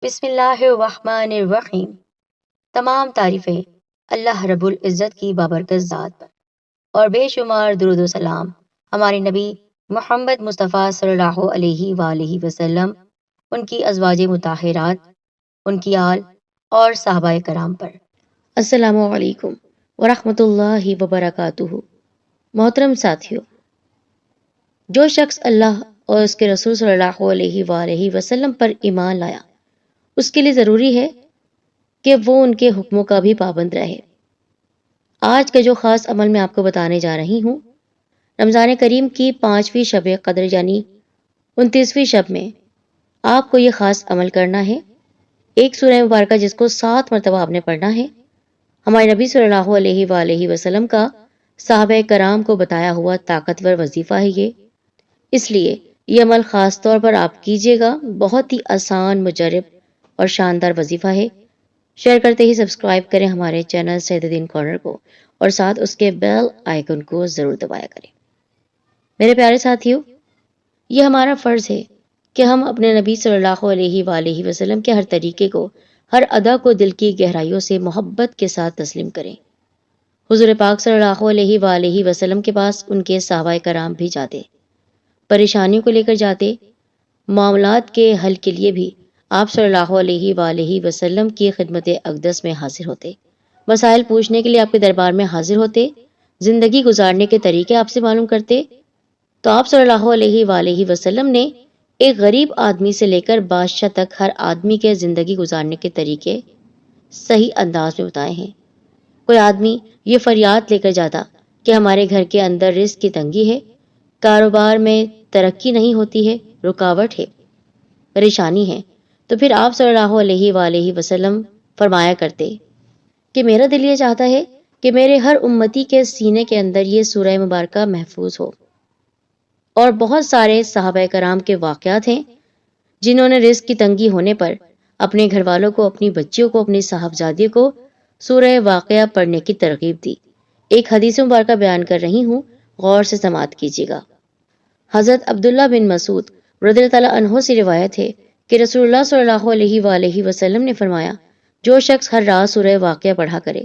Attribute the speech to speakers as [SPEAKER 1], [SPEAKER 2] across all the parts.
[SPEAKER 1] بسم اللہ الرحمن الرحیم۔ تمام تعریفیں اللہ رب العزت کی بابرکت ذات پر، اور بے شمار درود و سلام ہمارے نبی محمد مصطفیٰ صلی اللہ علیہ وآلہ وسلم، ان کی ازواج مطہرات، ان کی آل اور صحابہ کرام پر۔ السلام علیکم ورحمۃ اللہ وبرکاتہ۔ محترم ساتھیو، جو شخص اللہ اور اس کے رسول صلی اللہ علیہ وآلہ وسلم پر ایمان لایا، اس کے لیے ضروری ہے کہ وہ ان کے حکموں کا بھی پابند رہے۔ آج کا جو خاص عمل میں آپ کو بتانے جا رہی ہوں، رمضان کریم کی 5ویں شب قدر یعنی 29ویں شب میں آپ کو یہ خاص عمل کرنا ہے۔ ایک سورہ مبارکہ جس کو 7 مرتبہ آپ نے پڑھنا ہے۔ ہمارے نبی صلی اللہ علیہ وآلہ وسلم کا صحابہ کرام کو بتایا ہوا طاقتور وظیفہ ہے یہ، اس لیے یہ عمل خاص طور پر آپ کیجیے گا۔ بہت ہی آسان، مجرب اور شاندار وظیفہ ہے۔ شیئر کرتے ہی سبسکرائب کریں ہمارے چینل سید الدین کارنر کو، اور ساتھ اس کے بیل آئیکن کو ضرور دبایا کریں۔ میرے پیارے ساتھیو، یہ ہمارا فرض ہے کہ ہم اپنے نبی صلی اللہ علیہ وآلہ وسلم کے ہر طریقے کو، ہر ادا کو دل کی گہرائیوں سے محبت کے ساتھ تسلیم کریں۔ حضور پاک صلی اللہ علیہ وآلہ وسلم کے پاس ان کے صحابہ کرام بھی جاتے، پریشانیوں کو لے کر جاتے، معاملات کے حل کے لیے بھی آپ صلی اللہ علیہ وآلہ وسلم کی خدمت اقدس میں حاضر ہوتے، مسائل پوچھنے کے لیے آپ کے دربار میں حاضر ہوتے، زندگی گزارنے کے طریقے آپ سے معلوم کرتے۔ تو آپ صلی اللہ علیہ وآلہ وسلم نے ایک غریب آدمی سے لے کر بادشاہ تک ہر آدمی کے زندگی گزارنے کے طریقے صحیح انداز میں بتائے ہیں۔ کوئی آدمی یہ فریاد لے کر جاتا کہ ہمارے گھر کے اندر رزق کی تنگی ہے، کاروبار میں ترقی نہیں ہوتی ہے، رکاوٹ ہے، پریشانی ہے، تو پھر آپ صلی اللہ علیہ وآلہ وسلم فرمایا کرتے کہ میرا دل یہ چاہتا ہے کہ میرے ہر امتی کے سینے کے اندر یہ سورہ مبارکہ محفوظ ہو۔ اور بہت سارے صحابہ کرام کے واقعات ہیں جنہوں نے رزق کی تنگی ہونے پر اپنے گھر والوں کو، اپنی بچیوں کو، اپنی صاحبزادی کو سورہ واقعہ پڑھنے کی ترغیب دی۔ ایک حدیث مبارکہ بیان کر رہی ہوں، غور سے سماعت کیجیے گا۔ حضرت عبداللہ بن مسعود رضی اللہ تعالیٰ عنہ سے روایت ہے کہ رسول اللہ صلی اللہ علیہ وآلہ وسلم نے فرمایا، جو شخص ہر رات سورہ واقعہ پڑھا کرے،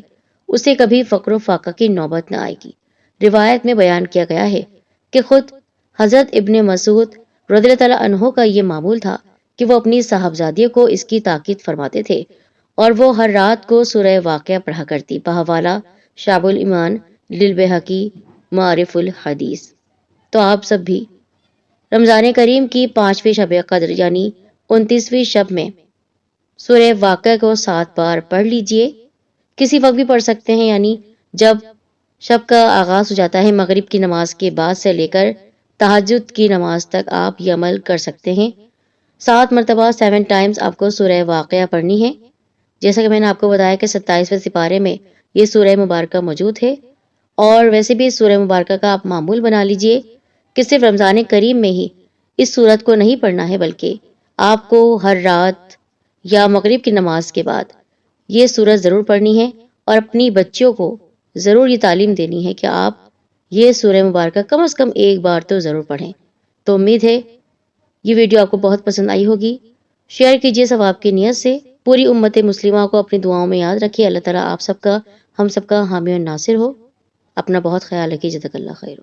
[SPEAKER 1] اسے کبھی فقر و فاقہ کی نوبت نہ آئے گی۔ روایت میں بیان کیا گیا ہے کہ خود حضرت ابن مسعود رضی اللہ تعالیٰ عنہ کا یہ معمول تھا کہ وہ اپنی صاحبزادیوں کو اس کی تاکید فرماتے تھے، اور وہ ہر رات کو سورہ واقعہ پڑھا کرتی۔ بحوالہ شعب الایمان للبیہقی معارف الحدیث۔ تو آپ سب بھی رمضان کریم کی 5ویں شب قدر یعنی 29ویں شب میں سورہ واقعہ کو 7 بار پڑھ لیجئے۔ کسی وقت بھی پڑھ سکتے ہیں، یعنی جب شب کا آغاز ہو جاتا ہے مغرب کی نماز کے بعد سے لے کر تہجد کی نماز تک آپ یہ عمل کر سکتے ہیں۔ 7 مرتبہ 7 ٹائمز آپ کو سورہ واقعہ پڑھنی ہے۔ جیسا کہ میں نے آپ کو بتایا کہ 27ویں سپارے میں یہ سورہ مبارکہ موجود ہے، اور ویسے بھی اس سورہ مبارکہ کا آپ معمول بنا لیجئے کہ صرف رمضان کریم میں ہی اس سورت کو نہیں پڑھنا ہے، بلکہ آپ کو ہر رات یا مغرب کی نماز کے بعد یہ سورت ضرور پڑھنی ہے، اور اپنی بچیوں کو ضرور یہ تعلیم دینی ہے کہ آپ یہ سورہ مبارکہ کم از کم ایک بار تو ضرور پڑھیں۔ تو امید ہے یہ ویڈیو آپ کو بہت پسند آئی ہوگی۔ شیئر کیجیے ثواب کی نیت سے۔ پوری امت مسلمہ کو اپنی دعاؤں میں یاد رکھیے۔ اللہ تعالیٰ آپ سب کا، ہم سب کا حامی و ناصر ہو۔ اپنا بہت خیال رکھیے۔ جزاک اللہ خیر۔